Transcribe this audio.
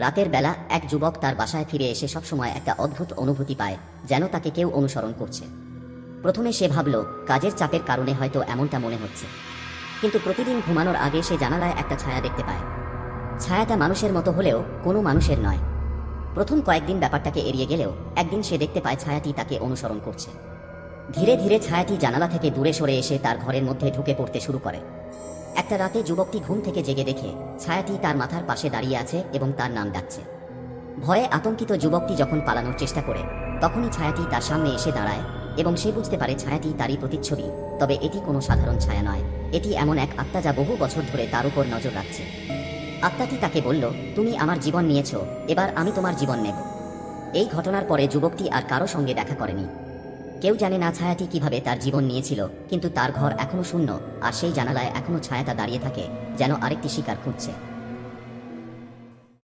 রাতের বেলা এক যুবক তার বাসায় ফিরে এসে সবসময় একটা অদ্ভুত অনুভূতি পায়, যেন তাকে কেউ অনুসরণ করছে। প্রথমে সে ভাবল কাজের চাপের কারণে হয়তো এমনটা মনে হচ্ছে, কিন্তু প্রতিদিন ঘুমানোর আগে সে জানালায় একটা ছায়া দেখতে পায়। ছায়াটা মানুষের মতো হলেও কোনো মানুষের নয়। প্রথম কয়েকদিন ব্যাপারটাকে এড়িয়ে গেলেও একদিন সে দেখতে পায় ছায়াটি তাকে অনুসরণ করছে। ধীরে ধীরে ছায়াটি জানালা থেকে দূরে সরে এসে তার ঘরের মধ্যে ঢুকে পড়তে শুরু করে। একটা রাতে যুবকটি ঘুম থেকে জেগে দেখে ছায়াটি তার মাথার পাশে দাঁড়িয়ে আছে এবং তার নাম ডাকছে। ভয়ে আতঙ্কিত যুবকটি যখন পালানোর চেষ্টা করে, তখনই ছায়াটি তার সামনে এসে দাঁড়ায় এবং সে বুঝতে পারে ছায়াটি তারই প্রতিচ্ছবি। তবে এটি কোনো সাধারণ ছায়া নয়, এটি এমন এক আত্মা যা বহু বছর ধরে তার উপর নজর রাখছে। আত্মাটি তাকে বলল, তুমি আমার জীবন নিয়েছ, এবার আমি তোমার জীবন নেব। এই ঘটনার পরে যুবকটি আর কারো সঙ্গে দেখা করেনি। কেউ জানে না ছায়াটি কিভাবে তার জীবন নিয়েছিল, কিন্তু তার ঘর এখনো শূন্য, আর সেই জানালায় এখনো ছায়াটা দাঁড়িয়ে থাকে, যেন আরেকটি শিকার খুঁজছে।